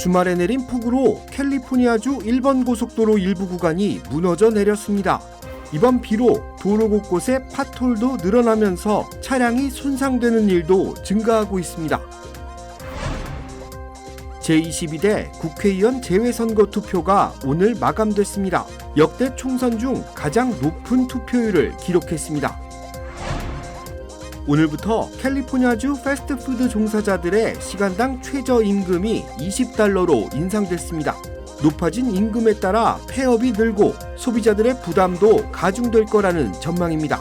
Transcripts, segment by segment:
주말에 내린 폭우로 캘리포니아주 1번 고속도로 일부 구간이 무너져 내렸습니다. 이번 비로 도로 곳곳에 파톨도 늘어나면서 차량이 손상되는 일도 증가하고 있습니다. 제22대 국회의원 재외선거 투표가 오늘 마감됐습니다. 역대 총선 중 가장 높은 투표율을 기록했습니다. 오늘부터 캘리포니아주 패스트푸드 종사자들의 시간당 최저임금이 $20로 인상됐습니다. 높아진 임금에 따라 폐업이 늘고 소비자들의 부담도 가중될 거라는 전망입니다.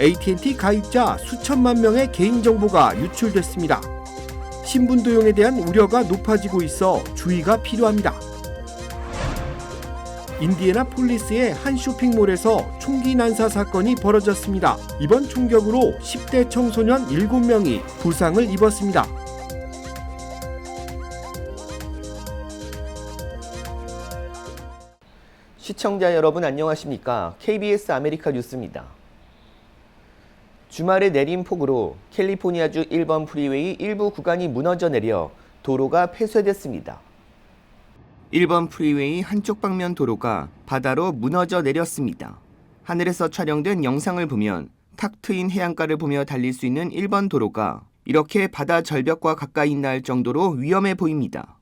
AT&T 가입자 수천만 명의 개인정보가 유출됐습니다. 신분 도용에 대한 우려가 높아지고 있어 주의가 필요합니다. 인디애나폴리스의 한 쇼핑몰에서 총기 난사 사건이 벌어졌습니다. 이번 총격으로 10대 청소년 7명이 부상을 입었습니다. 시청자 여러분 안녕하십니까? KBS 아메리카 뉴스입니다. 주말에 내린 폭우로 캘리포니아주 1번 프리웨이 일부 구간이 무너져 내려 도로가 폐쇄됐습니다. 1번 프리웨이 한쪽 방면 도로가 바다로 무너져 내렸습니다. 하늘에서 촬영된 영상을 보면 탁 트인 해안가를 보며 달릴 수 있는 1번 도로가 이렇게 바다 절벽과 가까이 있나 할 정도로 위험해 보입니다.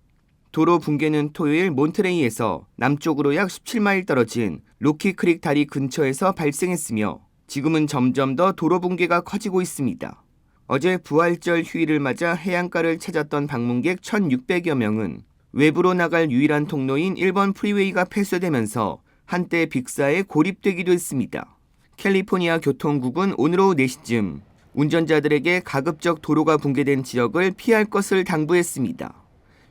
도로 붕괴는 토요일 몬트레이에서 남쪽으로 약 17마일 떨어진 로키크릭 다리 근처에서 발생했으며 지금은 점점 더 도로 붕괴가 커지고 있습니다. 어제 부활절 휴일을 맞아 해안가를 찾았던 방문객 1,600여 명은 외부로 나갈 유일한 통로인 1번 프리웨이가 폐쇄되면서 한때 빅사에 고립되기도 했습니다. 캘리포니아 교통국은 오늘 오후 4시쯤 운전자들에게 가급적 도로가 붕괴된 지역을 피할 것을 당부했습니다.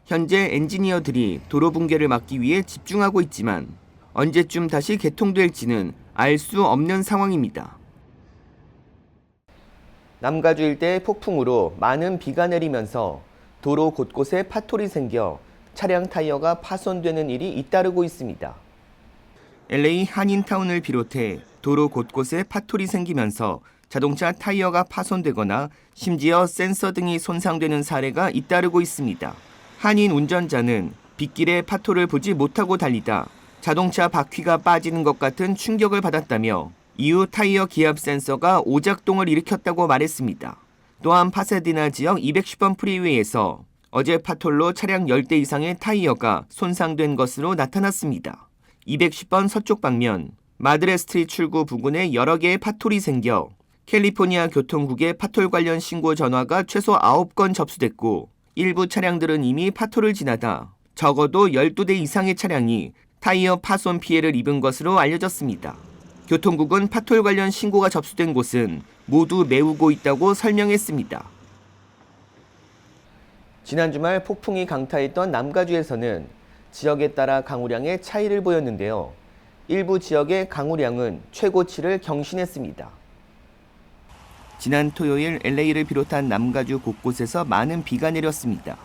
현재 엔지니어들이 도로 붕괴를 막기 위해 집중하고 있지만 언제쯤 다시 개통될지는 알 수 없는 상황입니다. 남가주 일대의 폭풍으로 많은 비가 내리면서 도로 곳곳에 파톨이 생겨 차량 타이어가 파손되는 일이 잇따르고 있습니다. LA 한인타운을 비롯해 도로 곳곳에 파톨이 생기면서 자동차 타이어가 파손되거나 심지어 센서 등이 손상되는 사례가 잇따르고 있습니다. 한인 운전자는 빗길에 파톨을 보지 못하고 달리다 자동차 바퀴가 빠지는 것 같은 충격을 받았다며 이후 타이어 기압 센서가 오작동을 일으켰다고 말했습니다. 또한 파사디나 지역 210번 프리웨이에서 어제 파톨로 차량 10대 이상의 타이어가 손상된 것으로 나타났습니다. 210번 서쪽 방면 마드레 스트리트 출구 부근에 여러 개의 파톨이 생겨 캘리포니아 교통국에 파톨 관련 신고 전화가 최소 9건 접수됐고 일부 차량들은 이미 파톨을 지나다 적어도 12대 이상의 차량이 타이어 파손 피해를 입은 것으로 알려졌습니다. 교통국은 파톨 관련 신고가 접수된 곳은 모두 메우고 있다고 설명했습니다. 지난 주말 폭풍이 강타했던 남가주에서는 지역에 따라 강우량의 차이를 보였는데요. 일부 지역의 강우량은 최고치를 경신했습니다. 지난 토요일 LA를 비롯한 남가주 곳곳에서 많은 비가 내렸습니다.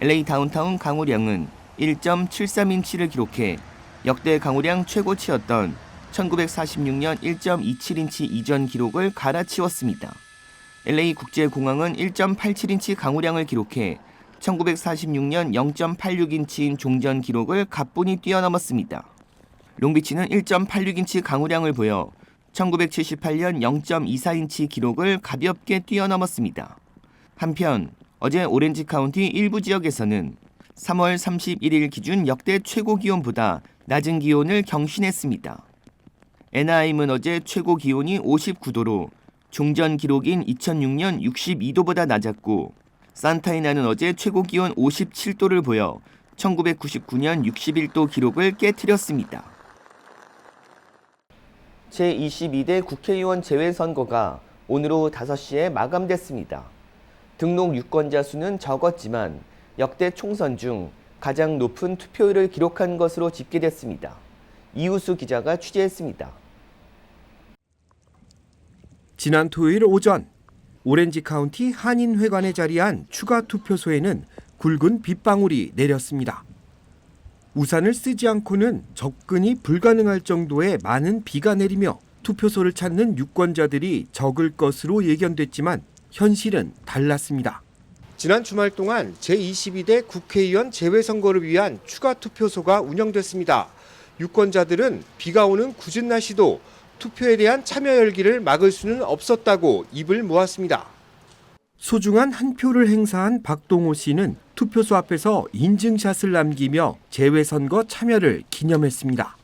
LA 다운타운 강우량은 1.73인치를 기록해 역대 강우량 최고치였던 1946년 1.27인치 이전 기록을 갈아치웠습니다. LA 국제공항은 1.87인치 강우량을 기록해 1946년 0.86인치인 종전 기록을 가뿐히 뛰어넘었습니다. 롱비치는 1.86인치 강우량을 보여 1978년 0.24인치 기록을 가볍게 뛰어넘었습니다. 한편 어제 오렌지 카운티 일부 지역에서는 3월 31일 기준 역대 최고 기온보다 낮은 기온을 경신했습니다. 애나하임은 어제 최고 기온이 59도로 종전 기록인 2006년 62도보다 낮았고 산타이나는 어제 최고 기온 57도를 보여 1999년 61도 기록을 깨트렸습니다. 제22대 국회의원 재외선거가 오늘 오후 5시에 마감됐습니다. 등록 유권자 수는 적었지만 역대 총선 중 가장 높은 투표율을 기록한 것으로 집계됐습니다. 이우수 기자가 취재했습니다. 지난 토요일 오전 오렌지 카운티 한인회관에 자리한 추가 투표소에는 굵은 빗방울이 내렸습니다. 우산을 쓰지 않고는 접근이 불가능할 정도의 많은 비가 내리며 투표소를 찾는 유권자들이 적을 것으로 예견됐지만 현실은 달랐습니다. 지난 주말 동안 제22대 국회의원 재외선거를 위한 추가 투표소가 운영됐습니다. 유권자들은 비가 오는 궂은 날씨도 투표에 대한 참여 열기를 막을 수는 없었다고 입을 모았습니다. 소중한 한 표를 행사한 박동호 씨는 투표소 앞에서 인증샷을 남기며 재외선거 참여를 기념했습니다.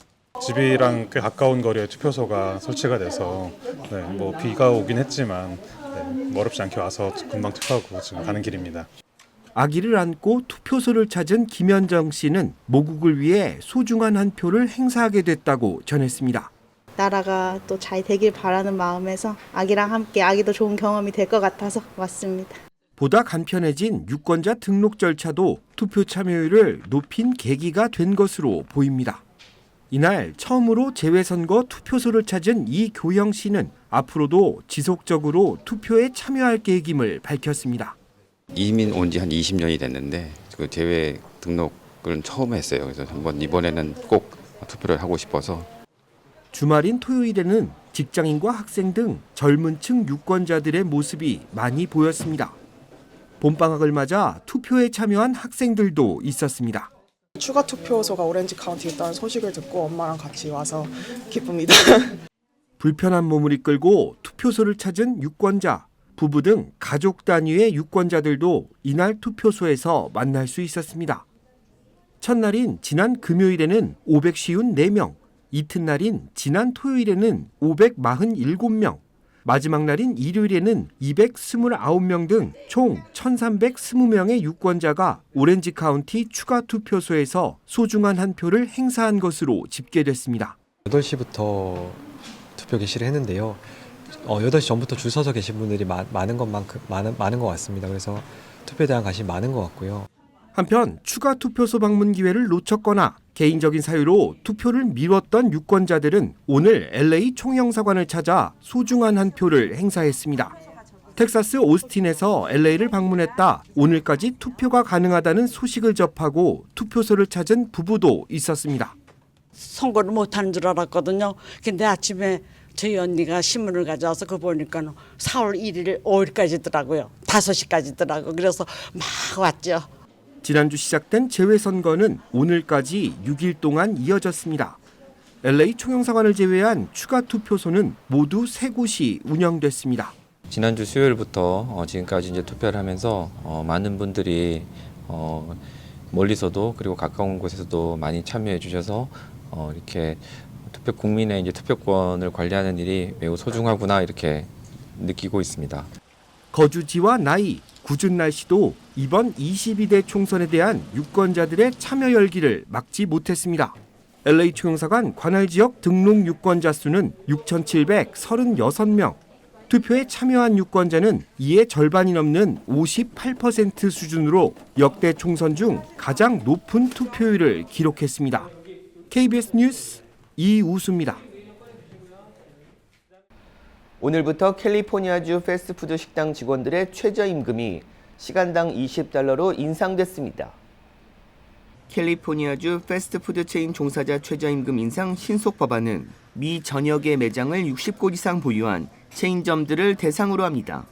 집이랑 꽤 가까운 거리에 투표소가 설치가 돼서 비가 오긴 했지만 어렵지 않게 와서 금방 투표하고 지금 가는 길입니다. 아기를 안고 투표소를 찾은 김현정 씨는 모국을 위해 소중한 한 표를 행사하게 됐다고 전했습니다. 나라가 또 잘 되길 바라는 마음에서 아기랑 함께 아기도 좋은 경험이 될 것 같아서 왔습니다. 보다 간편해진 유권자 등록 절차도 투표 참여율을 높인 계기가 된 것으로 보입니다. 이날 처음으로 재외선거 투표소를 찾은 이교영 씨는 앞으로도 지속적으로 투표에 참여할 계획임을 밝혔습니다. 이민 온 지 한 20년이 됐는데 그 재외 등록을 처음 했어요. 그래서 이번에는 꼭 투표를 하고 싶어서. 주말인 토요일에는 직장인과 학생 등 젊은 층 유권자들의 모습이 많이 보였습니다. 봄방학을 맞아 투표에 참여한 학생들도 있었습니다. 추가 투표소가 오렌지 카운티에 있다는 소식을 듣고 엄마랑 같이 와서 기쁩니다. 불편한 몸을 이끌고 투표소를 찾은 유권자, 부부 등 가족 단위의 유권자들도 이날 투표소에서 만날 수 있었습니다. 첫날인 지난 금요일에는 554명, 이튿날인 지난 토요일에는 547명, 마지막 날인 일요일에는 229명 등 총 1,320명의 유권자가 오렌지 카운티 추가 투표소에서 소중한 한 표를 행사한 것으로 집계됐습니다. 8시부터 투표 개시를 했는데요. 8시 전부터 줄 서서 계신 분들이 많은 것 같습니다. 그래서 투표에 대한 관심이 많은 것 같고요. 한편 추가 투표소 방문 기회를 놓쳤거나 개인적인 사유로 투표를 미뤘던 유권자들은 오늘 LA 총영사관을 찾아 소중한 한 표를 행사했습니다. 텍사스 오스틴에서 LA를 방문했다 오늘까지 투표가 가능하다는 소식을 접하고 투표소를 찾은 부부도 있었습니다. 선거를 못하는 줄 알았거든요. 근데 아침에 저희 언니가 신문을 가져와서 그거 보니까 4월 1일 5일까지더라고요. 5시까지더라고요. 그래서 막 왔죠. 지난주 시작된 재외선거는 오늘까지 6일 동안 이어졌습니다. LA 총영사관을 제외한 추가 투표소는 모두 3곳이 운영됐습니다. 지난주 수요일부터 지금까지 이제 투표를 하면서 많은 분들이 멀리서도 그리고 가까운 곳에서도 많이 참여해 주셔서 이렇게 국민의 이제 투표권을 관리하는 일이 매우 소중하구나 이렇게 느끼고 있습니다. 거주지와 나이, 궂은 날씨도 이번 22대 총선에 대한 유권자들의 참여 열기를 막지 못했습니다. LA 총영사관 관할 지역 등록 유권자 수는 6,736명, 투표에 참여한 유권자는 이의 절반이 넘는 58% 수준으로 역대 총선 중 가장 높은 투표율을 기록했습니다. KBS 뉴스 이우수입니다. 오늘부터 캘리포니아주 패스트푸드 식당 직원들의 최저임금이 시간당 $20로 인상됐습니다. 캘리포니아주 패스트푸드 체인 종사자 최저임금 인상 신속 법안은 미 전역의 매장을 60곳 이상 보유한 체인점들을 대상으로 합니다.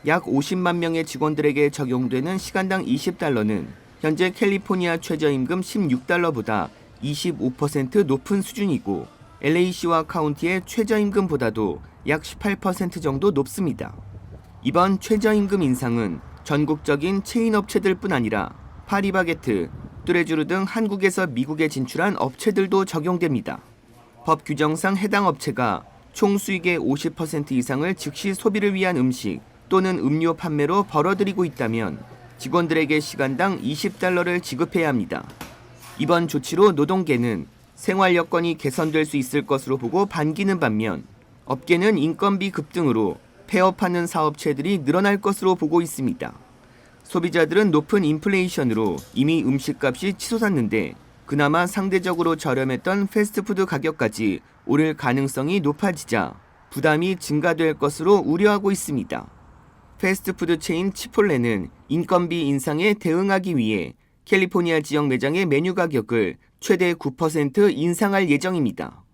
약 50만 명의 직원들에게 적용되는 시간당 $20는 현재 캘리포니아 최저임금 $16보다 25% 높은 수준이고 LA시와 카운티의 최저임금보다도 약 18% 정도 높습니다. 이번 최저임금 인상은 전국적인 체인 업체들뿐 아니라 파리바게트, 뚜레쥬르 등 한국에서 미국에 진출한 업체들도 적용됩니다. 법 규정상 해당 업체가 총 수익의 50% 이상을 즉시 소비를 위한 음식 또는 음료 판매로 벌어들이고 있다면 직원들에게 시간당 $20를 지급해야 합니다. 이번 조치로 노동계는 생활 여건이 개선될 수 있을 것으로 보고 반기는 반면 업계는 인건비 급등으로 폐업하는 사업체들이 늘어날 것으로 보고 있습니다. 소비자들은 높은 인플레이션으로 이미 음식값이 치솟았는데 그나마 상대적으로 저렴했던 패스트푸드 가격까지 오를 가능성이 높아지자 부담이 증가될 것으로 우려하고 있습니다. 패스트푸드 체인 치폴레는 인건비 인상에 대응하기 위해 캘리포니아 지역 매장의 메뉴 가격을 최대 9% 인상할 예정입니다.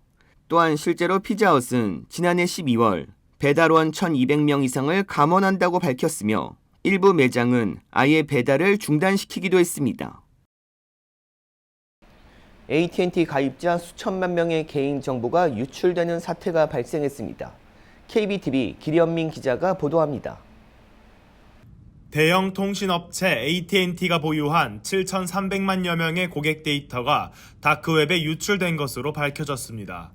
또한 실제로 피자헛은 지난해 12월 배달원 1,200명 이상을 감원한다고 밝혔으며 일부 매장은 아예 배달을 중단시키기도 했습니다. AT&T 가입자 수천만 명의 개인정보가 유출되는 사태가 발생했습니다. KBTV 김현민 기자가 보도합니다. 대형 통신업체 AT&T가 보유한 7,300만여 명의 고객 데이터가 다크웹에 유출된 것으로 밝혀졌습니다.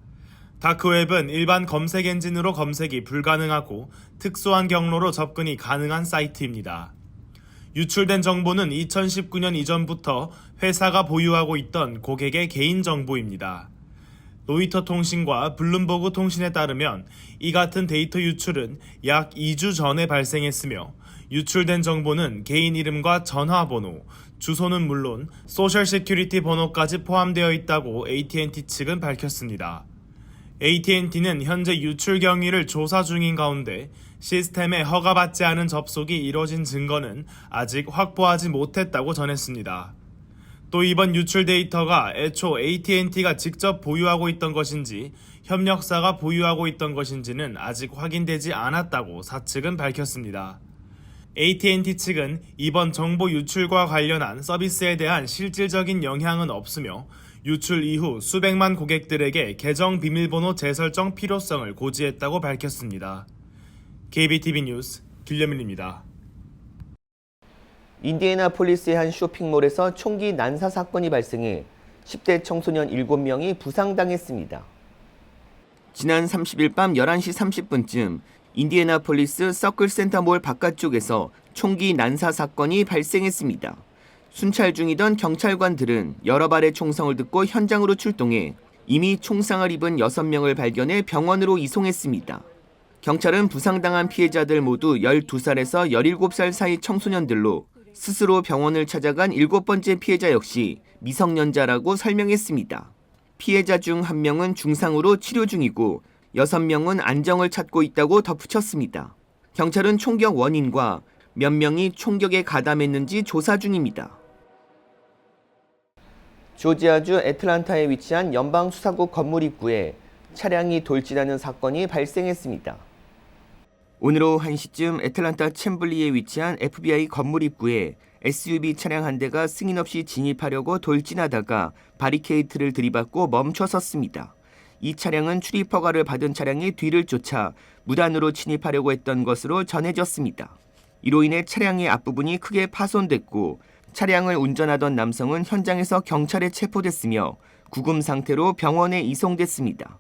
다크웹은 일반 검색 엔진으로 검색이 불가능하고 특수한 경로로 접근이 가능한 사이트입니다. 유출된 정보는 2019년 이전부터 회사가 보유하고 있던 고객의 개인정보입니다. 로이터 통신과 블룸버그 통신에 따르면 이 같은 데이터 유출은 약 2주 전에 발생했으며 유출된 정보는 개인 이름과 전화번호, 주소는 물론 소셜 시큐리티 번호까지 포함되어 있다고 AT&T 측은 밝혔습니다. AT&T는 현재 유출 경위를 조사 중인 가운데 시스템에 허가받지 않은 접속이 이뤄진 증거는 아직 확보하지 못했다고 전했습니다. 또 이번 유출 데이터가 애초 AT&T가 직접 보유하고 있던 것인지 협력사가 보유하고 있던 것인지는 아직 확인되지 않았다고 사측은 밝혔습니다. AT&T 측은 이번 정보 유출과 관련한 서비스에 대한 실질적인 영향은 없으며 유출 이후 수백만 고객들에게 계정 비밀번호 재설정 필요성을 고지했다고 밝혔습니다. KBTV 뉴스 김현민입니다. 인디애나폴리스의 한 쇼핑몰에서 총기 난사 사건이 발생해 10대 청소년 7명이 부상당했습니다. 지난 30일 밤 11시 30분쯤 인디애나폴리스 서클센터몰 바깥쪽에서 총기 난사 사건이 발생했습니다. 순찰 중이던 경찰관들은 여러 발의 총성을 듣고 현장으로 출동해 이미 총상을 입은 6명을 발견해 병원으로 이송했습니다. 경찰은 부상당한 피해자들 모두 12살에서 17살 사이 청소년들로 스스로 병원을 찾아간 7번째 피해자 역시 미성년자라고 설명했습니다. 피해자 중 1명은 중상으로 치료 중이고 6명은 안정을 찾고 있다고 덧붙였습니다. 경찰은 총격 원인과 몇 명이 총격에 가담했는지 조사 중입니다. 조지아주 애틀란타에 위치한 연방수사국 건물 입구에 차량이 돌진하는 사건이 발생했습니다. 오늘 오후 1시쯤 애틀란타 챔블리에 위치한 FBI 건물 입구에 SUV 차량 한 대가 승인 없이 진입하려고 돌진하다가 바리케이트를 들이받고 멈춰섰습니다. 이 차량은 출입 허가를 받은 차량이 뒤를 쫓아 무단으로 침입하려고 했던 것으로 전해졌습니다. 이로 인해 차량의 앞부분이 크게 파손됐고 차량을 운전하던 남성은 현장에서 경찰에 체포됐으며 구금 상태로 병원에 이송됐습니다.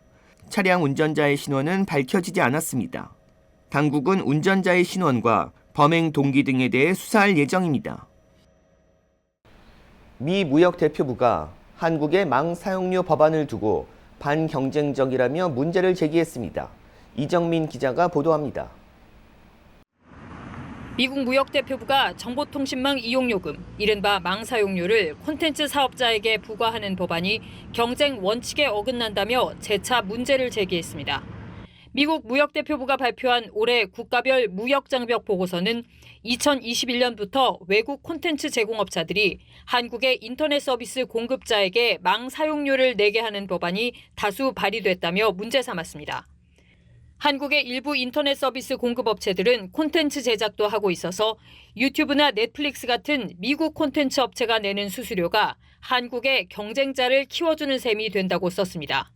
차량 운전자의 신원은 밝혀지지 않았습니다. 당국은 운전자의 신원과 범행 동기 등에 대해 수사할 예정입니다. 미 무역대표부가 한국의 망 사용료 법안을 두고 반경쟁적이라며 문제를 제기했습니다. 이정민 기자가 보도합니다. 미국 무역대표부가 정보통신망 이용요금, 이른바 망사용료를 콘텐츠 사업자에게 부과하는 법안이 경쟁 원칙에 어긋난다며 재차 문제를 제기했습니다. 미국 무역대표부가 발표한 올해 국가별 무역장벽 보고서는 2021년부터 외국 콘텐츠 제공업자들이 한국의 인터넷 서비스 공급자에게 망사용료를 내게 하는 법안이 다수 발의됐다며 문제 삼았습니다. 한국의 일부 인터넷 서비스 공급업체들은 콘텐츠 제작도 하고 있어서 유튜브나 넷플릭스 같은 미국 콘텐츠 업체가 내는 수수료가 한국의 경쟁자를 키워주는 셈이 된다고 썼습니다.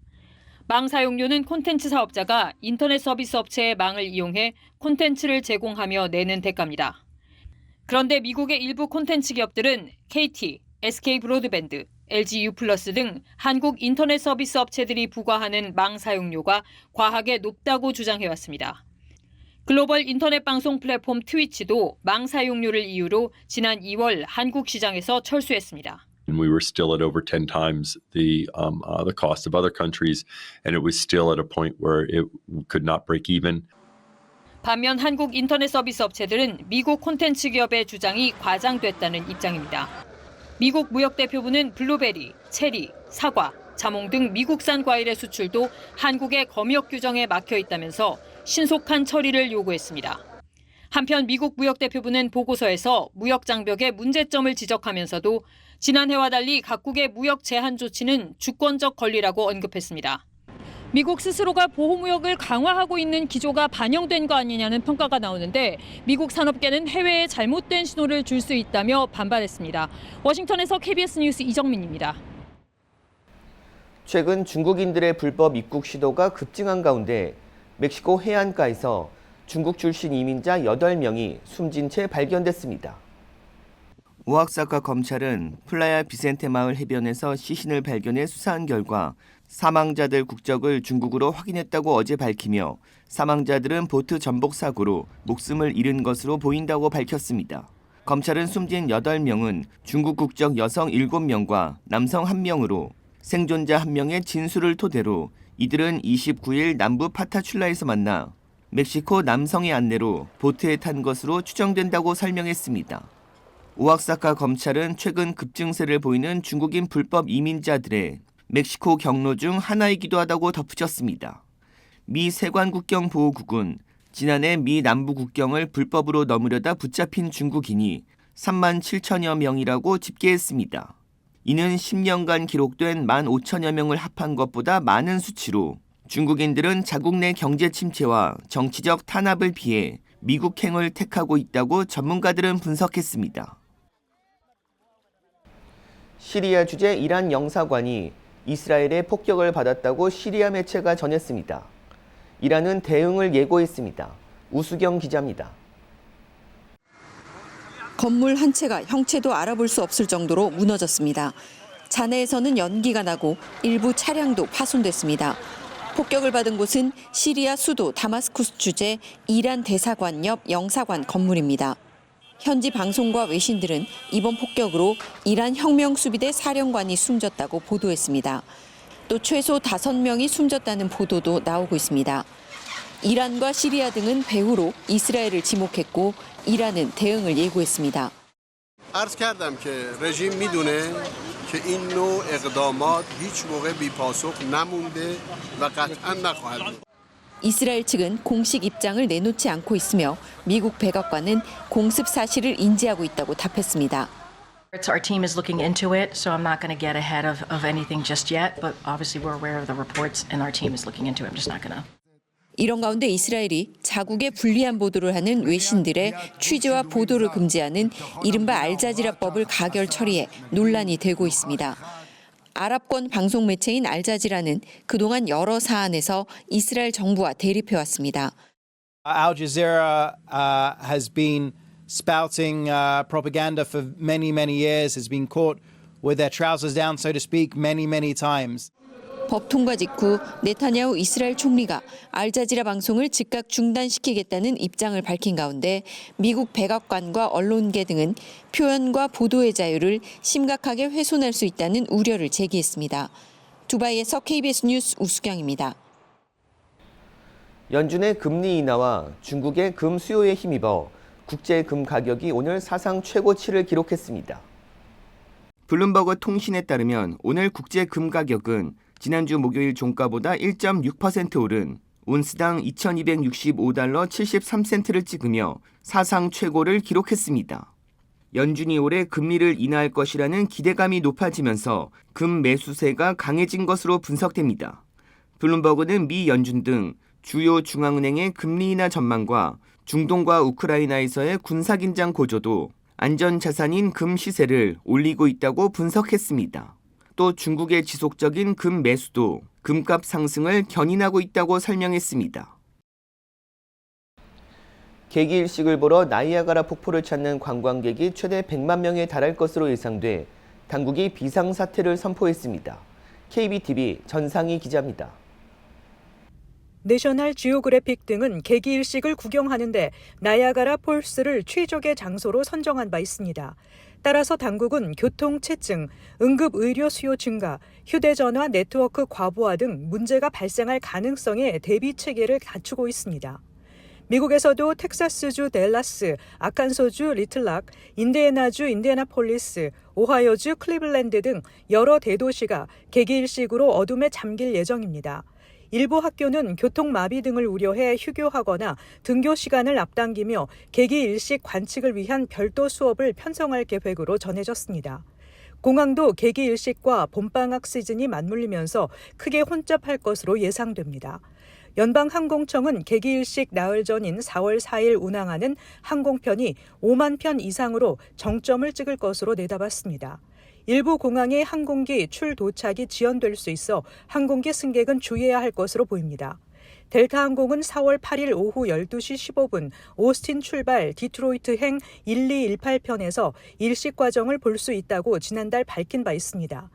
망 사용료는 콘텐츠 사업자가 인터넷 서비스 업체의 망을 이용해 콘텐츠를 제공하며 내는 대가입니다. 그런데 미국의 일부 콘텐츠 기업들은 KT, SK 브로드밴드, LG U+ 등 한국 인터넷 서비스 업체들이 부과하는 망 사용료가 과하게 높다고 주장해왔습니다. 글로벌 인터넷 방송 플랫폼 트위치도 망 사용료를 이유로 지난 2월 한국 시장에서 철수했습니다. And we were still at over 10 times the cost of other countries, and it was still at a point where it could not break even. 반면 한국 인터넷 서비스 업체들은 미국 콘텐츠 기업의 주장이 과장됐다는 입장입니다. 미국 무역대표부는 블루베리, 체리, 사과, 자몽 등 미국산 과일의 수출도 한국의 검역 규정에 막혀 있다면서 신속한 처리를 요구했습니다. 한편 미국 무역대표부는 보고서에서 무역장벽의 문제점을 지적하면서도 지난해와 달리 각국의 무역 제한 조치는 주권적 권리라고 언급했습니다. 미국 스스로가 보호무역을 강화하고 있는 기조가 반영된 거 아니냐는 평가가 나오는데 미국 산업계는 해외에 잘못된 신호를 줄 수 있다며 반발했습니다. 워싱턴에서 KBS 뉴스 이정민입니다. 최근 중국인들의 불법 입국 시도가 급증한 가운데 멕시코 해안가에서 중국 출신 이민자 8명이 숨진 채 발견됐습니다. 오하카사 검찰은 플라야 비센테 마을 해변에서 시신을 발견해 수사한 결과 사망자들 국적을 중국으로 확인했다고 어제 밝히며 사망자들은 보트 전복 사고로 목숨을 잃은 것으로 보인다고 밝혔습니다. 검찰은 숨진 8명은 중국 국적 여성 7명과 남성 1명으로 생존자 1명의 진술을 토대로 이들은 29일 남부 파타출라에서 만나 멕시코 남성의 안내로 보트에 탄 것으로 추정된다고 설명했습니다. 오하카사 검찰은 최근 급증세를 보이는 중국인 불법 이민자들의 멕시코 경로 중 하나이기도 하다고 덧붙였습니다. 미 세관국경 보호국은 지난해 미 남부 국경을 불법으로 넘으려다 붙잡힌 중국인이 3만 7천여 명이라고 집계했습니다. 이는 10년간 기록된 1만 5천여 명을 합한 것보다 많은 수치로 중국인들은 자국 내 경제 침체와 정치적 탄압을 피해 미국행을 택하고 있다고 전문가들은 분석했습니다. 시리아 주재 이란 영사관이 이스라엘의 폭격을 받았다고 시리아 매체가 전했습니다. 이란은 대응을 예고했습니다. 우수경 기자입니다. 건물 한 채가 형체도 알아볼 수 없을 정도로 무너졌습니다. 잔해에서는 연기가 나고 일부 차량도 파손됐습니다. 폭격을 받은 곳은 시리아 수도 다마스쿠스 주재 이란 대사관 옆 영사관 건물입니다. 현지 방송과 외신들은 이번 폭격으로 이란 혁명수비대 사령관이 숨졌다고 보도했습니다. 또 최소 5명이 숨졌다는 보도도 나오고 있습니다. 이란과 시리아 등은 배후로 이스라엘을 지목했고 이란은 대응을 예고했습니다. عرض کردم که رژیم میدونه که این نوع اقدامات هیچ موقع بی‌پاسخ نمونده و قطعاً نخواهد بود. 이스라엘 측은 공식 입장을 내놓지 않고 있으며 미국 백악관은 공습 사실을 인지하고 있다고 답했습니다. Our team is looking into it, so I'm not going to get ahead of anything just yet, but obviously we're aware of the reports and our team is looking into it. I'm just not going to. 이런 가운데 이스라엘이 자국에 불리한 보도를 하는 외신들의 취재와 보도를 금지하는 이른바 알자지라법을 가결 처리해 논란이 되고 있습니다. 아랍권 방송 매체인 알자지라는 그동안 여러 사안에서 이스라엘 정부와 대립해왔습니다. Al Jazeera has been spouting propaganda for many years, has been caught with their trousers down, so to speak, many times. 법 통과 직후 네타냐후 이스라엘 총리가 알자지라 방송을 즉각 중단시키겠다는 입장을 밝힌 가운데 미국 백악관과 언론계 등은 표현과 보도의 자유를 심각하게 훼손할 수 있다는 우려를 제기했습니다. 두바이에서 KBS 뉴스 우수경입니다. 연준의 금리 인하와 중국의 금 수요에 힘입어 국제 금 가격이 오늘 사상 최고치를 기록했습니다. 블룸버그 통신에 따르면 오늘 국제 금 가격은 지난주 목요일 종가보다 1.6% 오른 온스당 2265달러 73센트를 찍으며 사상 최고를 기록했습니다. 연준이 올해 금리를 인하할 것이라는 기대감이 높아지면서 금 매수세가 강해진 것으로 분석됩니다. 블룸버그는 미 연준 등 주요 중앙은행의 금리 인하 전망과 중동과 우크라이나에서의 군사긴장 고조도 안전자산인 금 시세를 올리고 있다고 분석했습니다. 또 중국의 지속적인 금 매수도 금값 상승을 견인하고 있다고 설명했습니다. 개기일식을 보러 나이아가라 폭포를 찾는 관광객이 최대 100만 명에 달할 것으로 예상돼 당국이 비상사태를 선포했습니다. KBTV 전상희 기자입니다. 내셔널 지오그래픽 등은 개기일식을 구경하는데 나이아가라 폴스를 최적의 장소로 선정한 바 있습니다. 따라서 당국은 교통체증, 응급의료 수요 증가, 휴대전화 네트워크 과부하 등 문제가 발생할 가능성에 대비 체계를 갖추고 있습니다. 미국에서도 텍사스주 댈라스, 아칸소주 리틀락, 인디애나주 인디애나폴리스, 오하이오주 클리블랜드 등 여러 대도시가 개기일식으로 어둠에 잠길 예정입니다. 일부 학교는 교통마비 등을 우려해 휴교하거나 등교 시간을 앞당기며 개기일식 관측을 위한 별도 수업을 편성할 계획으로 전해졌습니다. 공항도 개기 일식과 봄방학 시즌이 맞물리면서 크게 혼잡할 것으로 예상됩니다. 연방항공청은 개기 일식 나흘 전인 4월 4일 운항하는 항공편이 5만 편 이상으로 정점을 찍을 것으로 내다봤습니다. 일부 공항의 항공기 출도착이 지연될 수 있어 항공기 승객은 주의해야 할 것으로 보입니다. 델타항공은 4월 8일 오후 12시 15분 오스틴 출발 디트로이트행 1218편에서 일식 과정을 볼 수 있다고 지난달 밝힌 바 있습니다.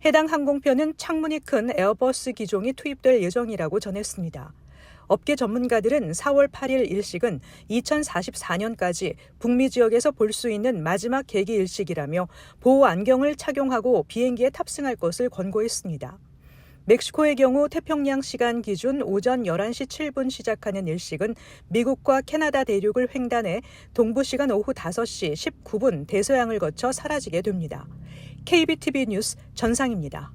해당 항공편은 창문이 큰 에어버스 기종이 투입될 예정이라고 전했습니다. 업계 전문가들은 4월 8일 일식은 2044년까지 북미 지역에서 볼 수 있는 마지막 개기 일식이라며 보호 안경을 착용하고 비행기에 탑승할 것을 권고했습니다. 멕시코의 경우 태평양 시간 기준 오전 11시 7분 시작하는 일식은 미국과 캐나다 대륙을 횡단해 동부 시간 오후 5시 19분 대서양을 거쳐 사라지게 됩니다. KBTV 뉴스 전상입니다.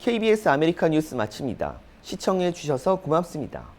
KBS 아메리카 뉴스 마칩니다. 시청해 주셔서 고맙습니다.